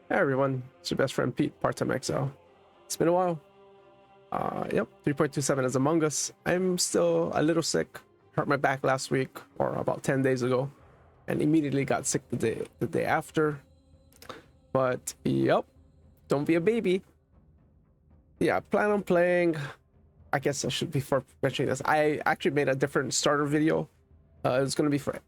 Hey everyone, it's your best friend Pete, part-time exile. It's been a while. Yep, 3.27 is Among Us. I'm still a little sick. Hurt my back last week, or about 10 days ago, and immediately got sick the day after. But yep, don't be a baby. Yeah, plan on playing. I guess I should, before mentioning this, I actually made a different starter video. It was going to be for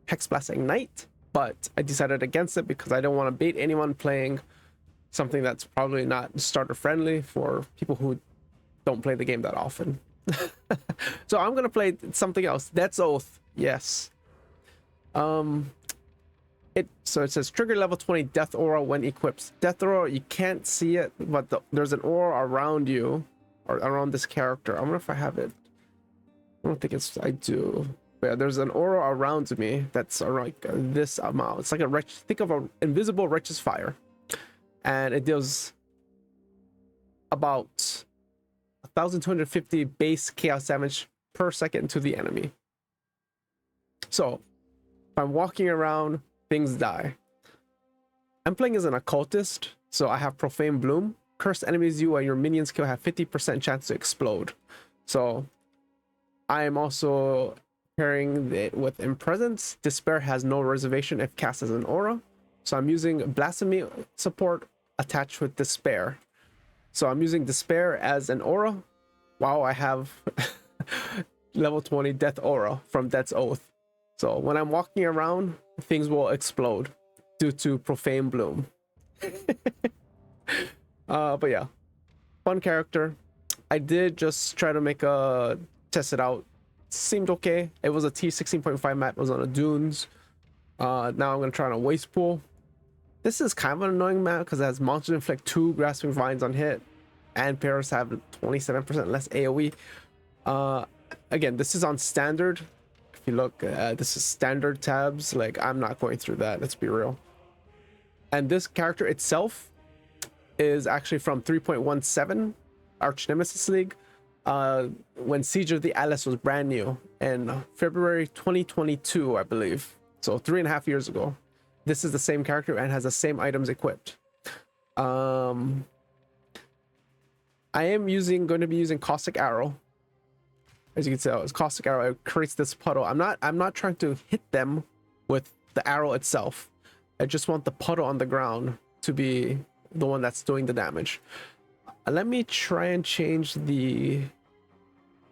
Hexblast Ignite, but I decided against it because I don't want to bait anyone playing something that's probably not starter friendly for people who don't play the game that often. So I'm gonna play something else. Death's Oath. Yes. So it says trigger level 20 death aura when equipped. Death aura, you can't see it, but there's an aura around you, or around this character. I wonder if I have it. I don't think it's, I do. But yeah, there's an aura around me that's around this amount. It's like a think of an invisible righteous fire, and it deals about 1,250 base chaos damage per second to the enemy. So if I'm walking around, things die. I'm playing as an occultist, so I have profane bloom. Cursed enemies you and your minions kill have 50% chance to explode. So I am also pairing it with Imprint. Despair has no reservation if cast as an aura. So I'm using blasphemy support attached with despair. So I'm using despair as an aura. Wow, I have level 20 death aura from Death's Oath. So when I'm walking around, things will explode due to profane bloom. But yeah, fun character. I did just try to test it out. Seemed okay. It was a T16.5 map. It was on the dunes. Now I'm gonna try on a waste pool. This is kind of an annoying map because it has Monsters Inflict 2 Grasping Vines on hit, and pairs have 27% less AoE. Again, this is on standard. If you look, this is standard tabs. Like, I'm not going through that, let's be real. And this character itself is actually from 3.17 Arch Nemesis League, when Siege of the Atlas was brand new in February 2022, I believe. So 3.5 years ago. This is the same character and has the same items equipped. I am going to be using Caustic Arrow. As you can tell, it's Caustic Arrow. It creates this puddle. I'm not trying to hit them with the arrow itself. I just want the puddle on the ground to be the one that's doing the damage. Let me try and change the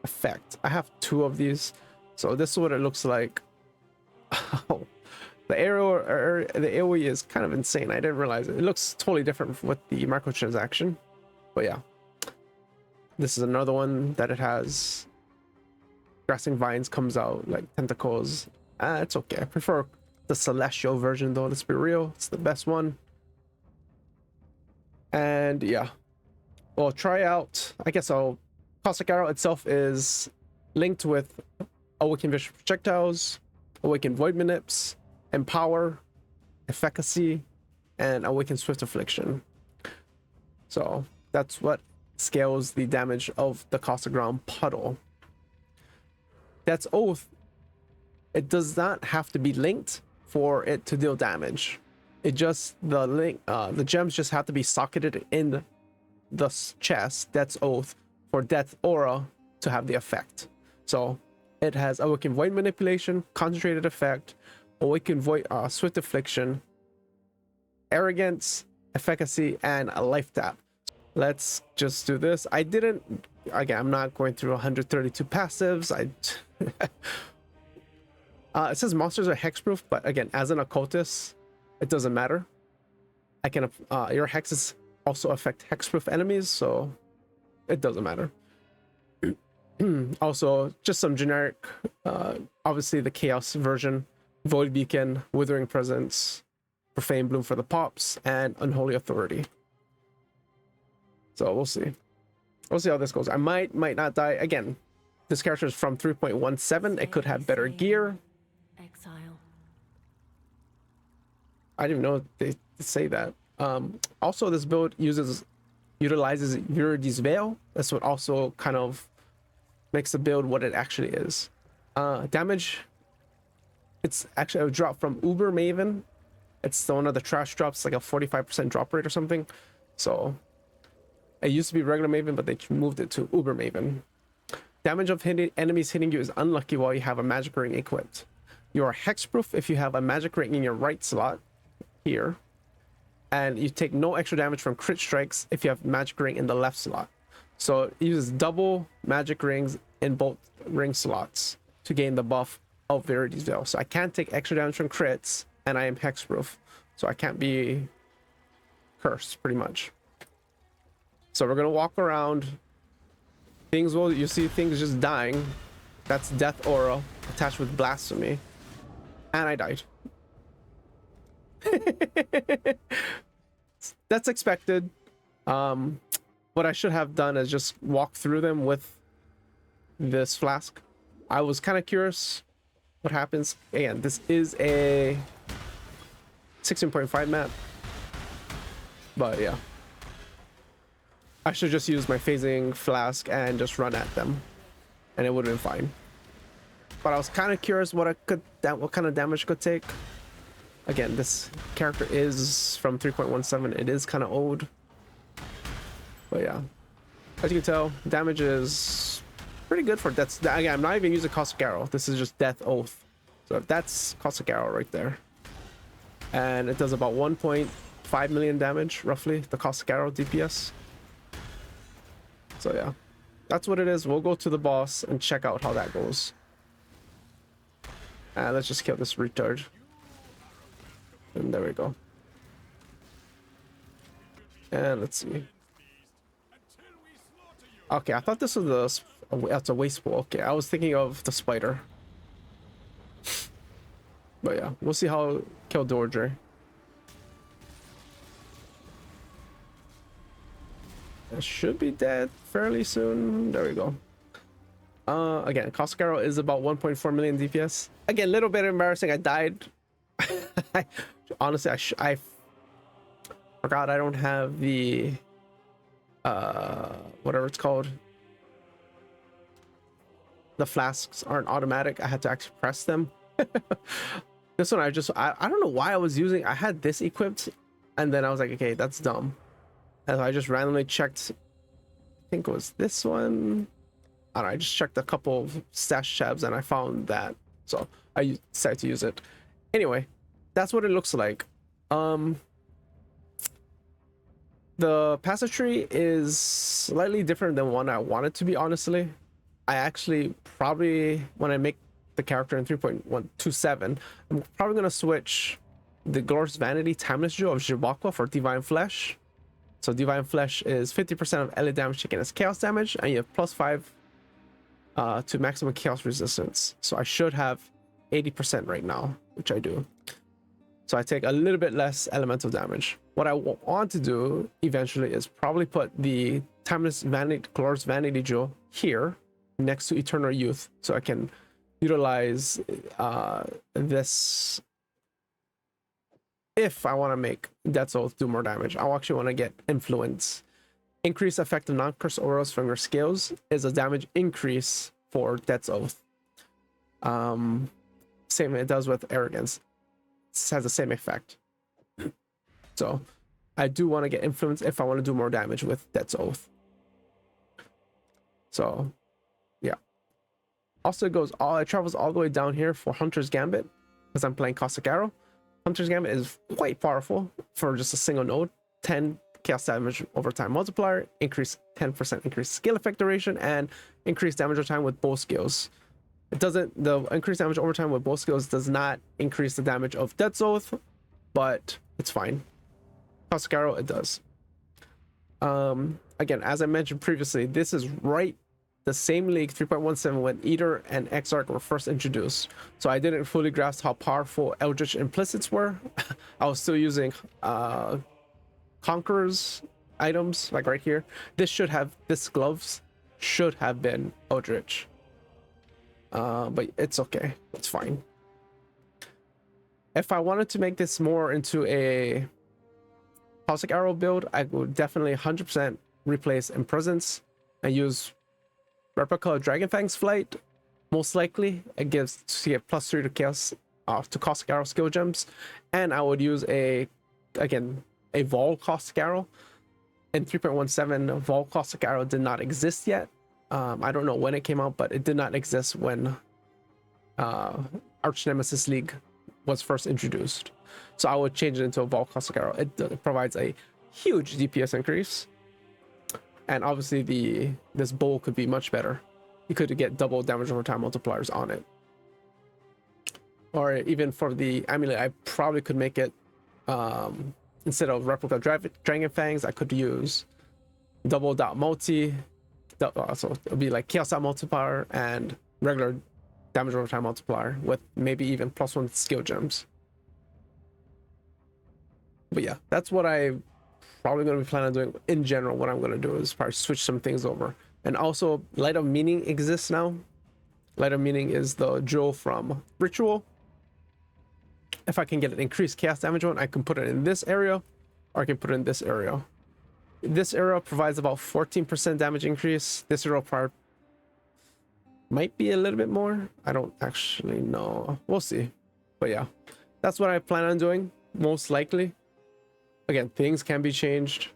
effect. I have 2 of these, so this is what it looks like. Oh, the arrow, or the AoE is kind of insane. I didn't realize it. It looks totally different with the microtransaction, but yeah. This is another one that it has grasping vines comes out like tentacles. It's okay. I prefer the celestial version though, let's be real. It's the best one. And yeah, we'll try out, I guess Caustic Arrow itself is linked with Awakened Vicious Projectiles, Awakened Void Manips, Empower, Efficacy, and Awakened Swift Affliction. So that's what scales the damage of the Caustic Ground Puddle. Death's Oath, it does not have to be linked for it to deal damage. It just, the gems just have to be socketed in the chest, Death's Oath, for Death Aura to have the effect. So it has Awakened Void Manipulation, Concentrated Effect, Awakened Void, Swift Affliction, Arrogance, Efficacy, and a Life Tap. Let's just do this. Again, I'm not going through 132 passives. It says monsters are hexproof, but again, as an occultist, it doesn't matter. I can your hexes also affect hexproof enemies, so it doesn't matter. Also, just some generic, obviously the chaos version: Void Beacon, Withering Presence, Profane Bloom for the pops, and Unholy Authority. So we'll see. We'll see how this goes. I might not die. Again, this character is from 3.17. It could have better gear. Exile. I didn't even know they say that. Also, this build utilizes Viridis Vaal. That's what also kind of makes the build what it actually is. Damage, it's actually a drop from Uber Maven It's the one of the trash drops, like a 45% drop rate or something. So it used to be regular Maven, but they moved it to Uber Maven. Damage of enemies hitting you is unlucky while you have a magic ring equipped. You are hexproof if you have a magic ring in your right slot here, and you take no extra damage from crit strikes if you have magic ring in the left slot. So it uses double magic rings in both ring slots to gain the buff of Viridis Vaal. So I can't take extra damage from crits, and I am hexproof, so I can't be cursed pretty much. So we're gonna walk around. You see things just dying. That's death aura attached with blasphemy, and I died. That's expected. What I should have done is just walk through them with this flask. I was kind of curious what happens. Again, this is a 16.5 map, but yeah, I should just use my phasing flask and just run at them, and it would have been fine. But I was kind of curious what kind of damage could take. Again, this character is from 3.17. It is kind of old, but yeah, as you can tell, damage is pretty good for death. Again, I'm not even using Caustic Arrow. This is just Death Oath. So that's Caustic Arrow right there, and it does about 1.5 million damage roughly, the Caustic Arrow DPS. So yeah, that's what it is. We'll go to the boss and check out how that goes. And let's just kill this retard. And there we go. And let's see. Okay, I thought this was that's a waste pool. Okay, I was thinking of the spider. But yeah, we'll see how kill Dordre. It should be dead fairly soon. There we go. Again, Caustic Arrow is about 1.4 million DPS. Again, a little bit embarrassing. I died. Honestly, I forgot I don't have the whatever it's called. The flasks aren't automatic. I had to actually press them. This one I don't know why I was using. I had this equipped, and then I was like, okay, that's dumb. And I just randomly checked. I think it was this one. I don't know, I just checked a couple of stash tabs and I found that, so I decided to use it. Anyway, that's what it looks like. The passage tree is slightly different than one I wanted to be, honestly. I actually probably, when I make the character in 3.127, I'm probably going to switch the Glorious Vanity Timeless Jewel of Jibakwa for Divine Flesh. So Divine Flesh is 50% of melee damage taken as chaos damage, and you have +5 to maximum chaos resistance. So I should have 80% right now, which I do. So I take a little bit less elemental damage. What I want to do eventually is probably put the Timeless Vanity, Glorious Vanity Jewel here next to Eternal Youth, so I can utilize this if I want to make Death's Oath do more damage. I actually want to get Influence. Increase effective non-curse auras from your skills is a damage increase for Death's Oath. Same it does with Arrogance. It has the same effect. So I do want to get Influence if I want to do more damage with Death's Oath. So yeah. Also it travels all the way down here for Hunter's Gambit, because I'm playing Caustic Arrow. Hunter's Gambit is quite powerful for just a single node. 10 chaos damage over time multiplier, 10% increased skill effect duration, and increased damage over time with both skills. The increased damage over time with both skills does not increase the damage of Death's Oath, but it's fine. Caustic Arrow, it does. Again, as I mentioned previously, this is right the same league 3.17 when Eater and Exarch were first introduced. So I didn't fully grasp how powerful Eldritch Implicits were. I was still using Conqueror's items, like right here. This gloves should have been Eldritch. But it's okay. It's fine. If I wanted to make this more into a Caustic Arrow build, I would definitely 100% replace Impresence and use Replica of Dragon Fang's Flight. Most likely, it gives +3 to chaos to Caustic Arrow skill gems, and I would use a Vaal Caustic Arrow. In 3.17, Vaal Caustic Arrow did not exist yet. I don't know when it came out, but it did not exist when Arch Nemesis League was first introduced. So I would change it into a Vaal Caustic Arrow. It provides a huge DPS increase, and obviously this bowl could be much better. You could get double damage over time multipliers on it. Or even for the amulet, I probably could make it instead of replica dragon fangs, I could use double dot multi. So it would be like chaos dot multiplier and regular damage over time multiplier with maybe even +1 skill gems. But yeah, that's what I probably going to be planning on doing in general. What I'm going to do is probably switch some things over. And also, Light of Meaning exists now. Light of Meaning is the jewel from Ritual. If I can get an increased chaos damage one, I can put it in this area, or I can put it in this area. This area provides about 14% damage increase. This area part might be a little bit more. I don't actually know. We'll see. But yeah, that's what I plan on doing, most likely. Again, things can be changed.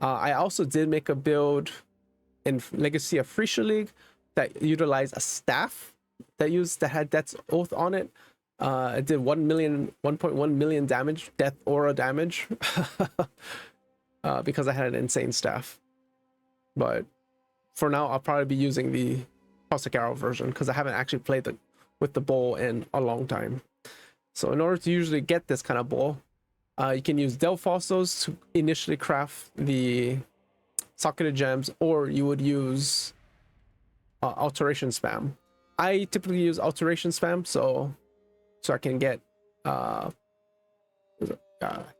I also did make a build in Legacy of Phrecia League that utilized a staff that had Death's Oath on it. It did 1.1 million damage, death aura damage, because I had an insane staff. But for now, I'll probably be using the Caustic Arrow version because I haven't actually played with the bowl in a long time. So in order to usually get this kind of bowl, you can use Delphostos to initially craft the Socketed Gems, or you would use Alteration Spam. I typically use Alteration Spam, so I can get I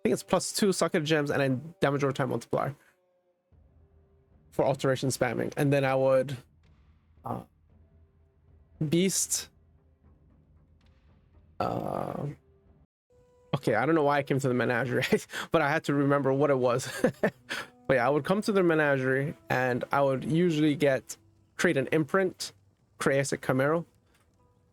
think it's +2 Socketed Gems and then damage over time multiplier for Alteration Spamming. And then I would Beast. Okay, I don't know why I came to the menagerie, but I had to remember what it was. But yeah, I would come to the menagerie and I would usually create an imprint, create a Camaro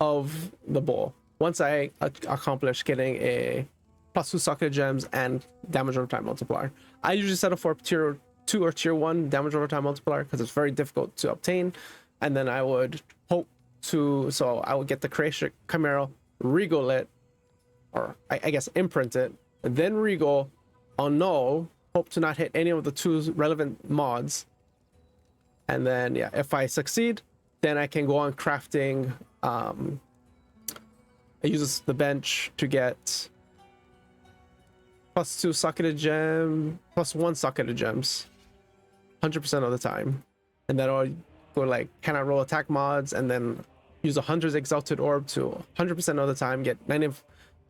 of the bowl. Once I accomplish getting a +2 Socket Gems and damage over time multiplier, I usually set up for tier 2 or tier 1 damage over time multiplier because it's very difficult to obtain. And then I would I would get the creation Camaro, regal it, or I guess imprint it, and then regal, annul, hope to not hit any of the 2 relevant mods. And then yeah, if I succeed, then I can go on crafting. It uses the bench to get +2 Socketed Gem, +1 Socketed Gems 100% of the time. And then I'll go like cannot roll attack mods, and then use 100's Exalted Orb to 100% of the time, get 90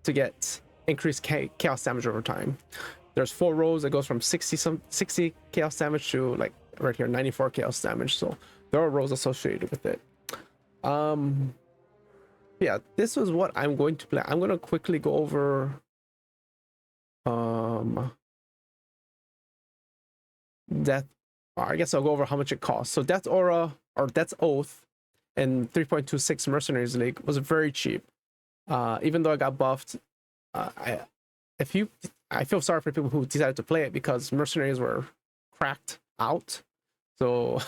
to get increased chaos damage over time. There's 4 rows. It goes from 60 chaos damage to like right here 94 chaos damage. So there are rows associated with it. Yeah, this was what I'm going to play. I'm going to quickly go over Death. I guess I'll go over how much it costs. So Death Aura or Death's Oath in 3.26 Mercenaries League was very cheap. Even though I got buffed, I feel sorry for people who decided to play it because mercenaries were cracked out. So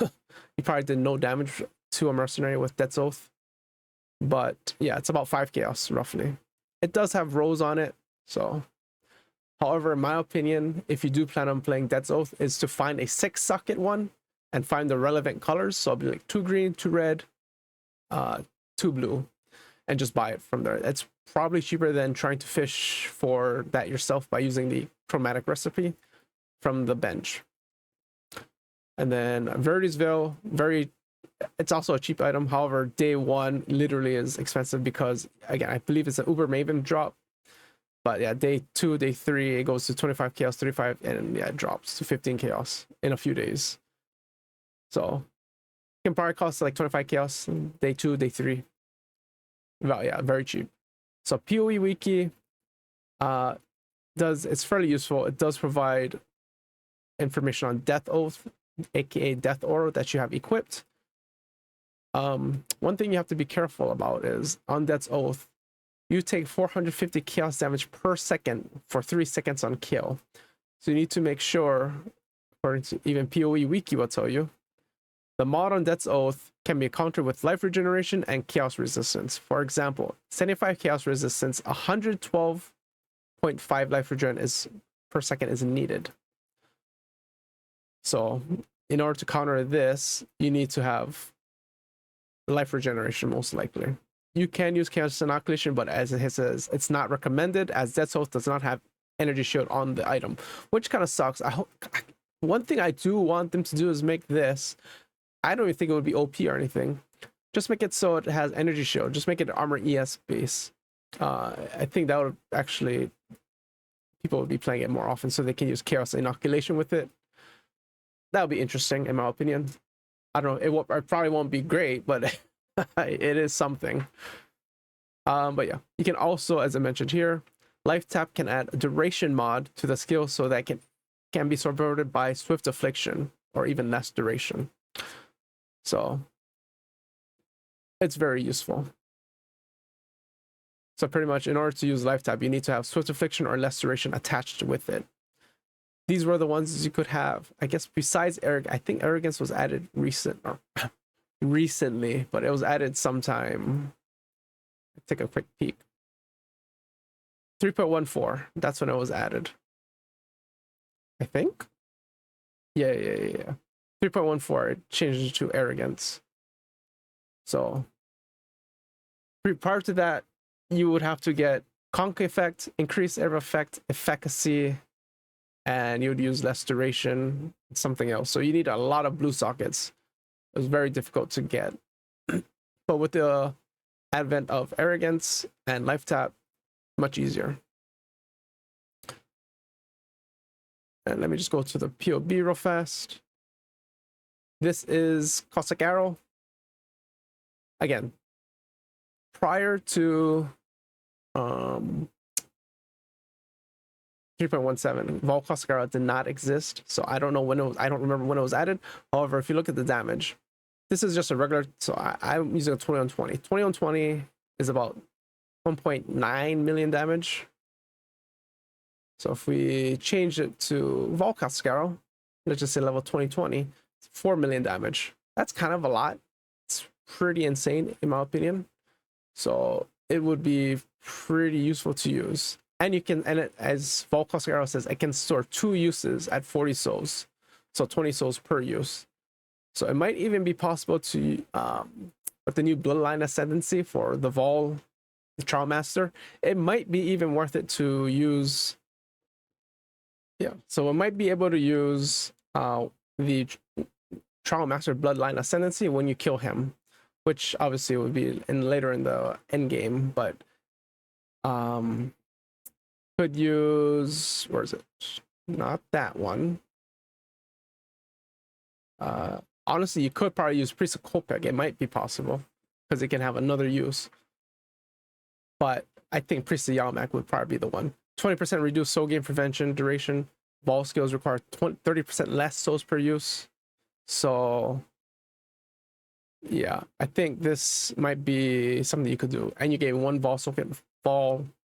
you probably did no damage to a mercenary with Death's Oath. But yeah, it's about 5 chaos roughly. It does have rows on it. So, however, in my opinion, if you do plan on playing Death's Oath, is to find a 6 socket one and find the relevant colors. So it'll be like 2 green, 2 red, 2 blue, and just buy it from there. It's probably cheaper than trying to fish for that yourself by using the chromatic recipe from the bench. And then Viridi's Veil, it's also a cheap item. However, day 1 literally is expensive because, again, I believe it's an Uber Maven drop. But yeah, day 2, day 3, it goes to 25 chaos, 35, and yeah, it drops to 15 chaos in a few days. So it can probably cost like 25 chaos day 2, day 3. Well, yeah, very cheap. So PoE Wiki it's fairly useful. It does provide information on Death Oath, aka Death Aura, that you have equipped. One thing you have to be careful about is on Death's Oath, you take 450 chaos damage per second for 3 seconds on kill. So you need to make sure, according to even PoE Wiki will tell you, the mod on Death's Oath can be countered with life regeneration and chaos resistance. For example, 75 chaos resistance, 112.5 life regen per second is needed. So in order to counter this, you need to have life regeneration most likely. You can use chaos inoculation, but as it says, it's not recommended as Death's Oath does not have energy shield on the item, which kind of sucks. I hope one thing I do want them to do is make this. I don't even think it would be OP or anything. Just make it so it has energy shield. Just make it armor ES base. I think that would actually, people would be playing it more often so they can use chaos inoculation with it. That would be interesting in my opinion. I don't know. It probably won't be great, but it is something. But yeah, you can also, as I mentioned here, life tap can add a duration mod to the skill so that can be supported by swift affliction or even less duration. So it's very useful. So pretty much in order to use life tap, you need to have swift affliction or less duration attached with it. These were the ones you could have. I guess besides I think arrogance was added recently, but it was added sometime. Take a quick peek. 3.14. That's when it was added. I think. Yeah. 3.14, it changed to arrogance. So prior to that, you would have to get conk effect, increased air effect, efficacy, and you would use less duration, something else. So you need a lot of blue sockets. It was very difficult to get. But with the advent of arrogance and life tap, much easier. And let me just go to the POB real fast. This is Caustic Arrow. Again, prior to 3.17, Vaal Caustic Arrow did not exist, so I don't know when it was. I don't remember when it was added. However, if you look at the damage, this is just a regular. So I'm using a 20 on 20. 20 on 20 is about 1.9 million damage. So if we change it to Vaal Caustic Arrow, let's just say level 2020. 4 million damage. That's kind of a lot. It's pretty insane in my opinion. So it would be pretty useful to use. And you can, and it, as Vaal Caustic Arrow says, it can store 2 uses at 40 souls. So 20 souls per use. So it might even be possible to, with the new Bloodline Ascendancy for the Vaal, the Trialmaster, it might be even worth it to use. Yeah, so it might be able to use the Trialmaster Bloodline Ascendancy when you kill him, which obviously would be later in the end game, but could use, where is it? Not that one. Honestly, you could probably use Priest of Kopek. It might be possible because it can have another use. But I think Priest of Yalmak would probably be the one. 20% reduced soul gain prevention duration. Vaal skills require 30% less souls per use. So yeah, I think this might be something you could do. And you gain 1 Vaal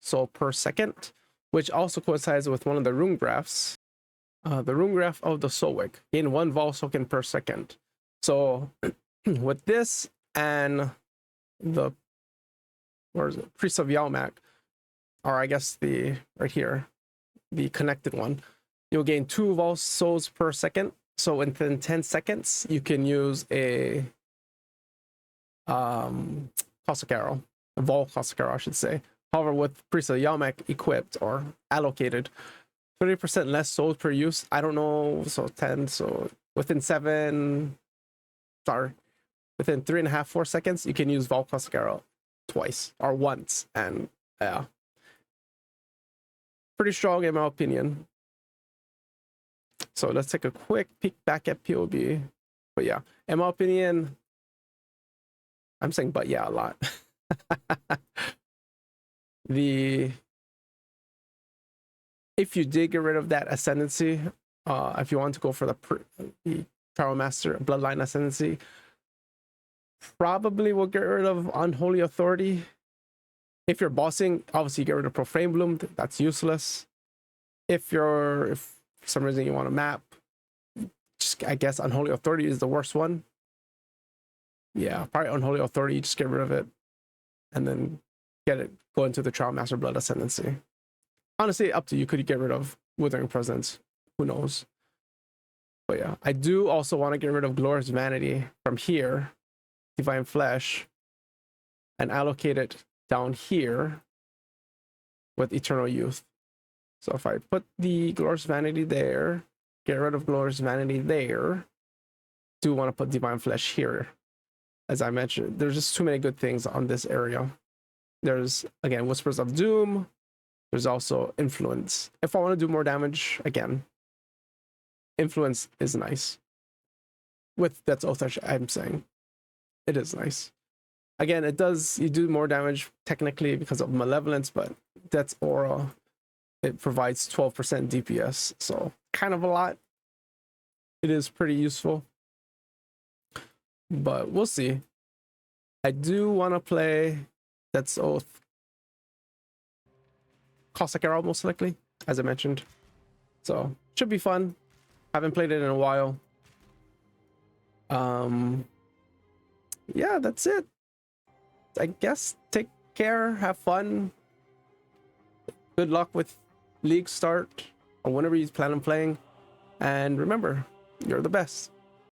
soul per second, which also coincides with one of the rune graphs. The rune graph of the Soulwick. Gain 1 Vaal token per second. So with this and the, where is it? Priest of Yalmak, or I guess the right here, the connected one, you'll gain 2 Vaal souls per second. So within 10 seconds, you can use a Caustic Arrow, a Vaal Caustic Arrow, I should say. However, with Priest of Yalmak equipped or allocated, 30% less souls per use. I don't know, so 10. So within 3.5, 4 seconds, you can use Vaal Caustic Arrow twice or once, and yeah, pretty strong in my opinion. So let's take a quick peek back at POB. But yeah, in my opinion, I'm saying but yeah a lot. If you did get rid of that Ascendancy, if you want to go for the Trialmaster Bloodline Ascendancy, probably will get rid of Unholy Authority. If you're bossing, obviously get rid of Profane Bloom. That's useless. If for some reason you want to map, just I guess Unholy Authority is the worst one. Yeah, probably Unholy Authority. Just get rid of it, and then go into the Trialmaster Blood Ascendancy. Honestly, up to you. Could you get rid of Withering Presence? Who knows? But yeah, I do also want to get rid of Glorious Vanity from here, Divine Flesh, and allocate it down here with Eternal Youth. So if I put the Glorious Vanity there, get rid of Glorious Vanity there, do want to put Divine Flesh here. As I mentioned, there's just too many good things on this area. There's, again, Whispers of Doom. There's also Influence. If I want to do more damage, again, Influence is nice. With Death's Oath, I'm saying. It is nice. Again, you do more damage technically because of Malevolence, but Death's Aura, it provides 12% DPS. So kind of a lot. It is pretty useful. But we'll see. I do want to play Death's Oath Caustic Arrow most likely, as I mentioned. So should be fun. Haven't played it in a while. Yeah, that's it. I guess take care, have fun. Good luck with League start or whenever you plan on playing. And remember, you're the best.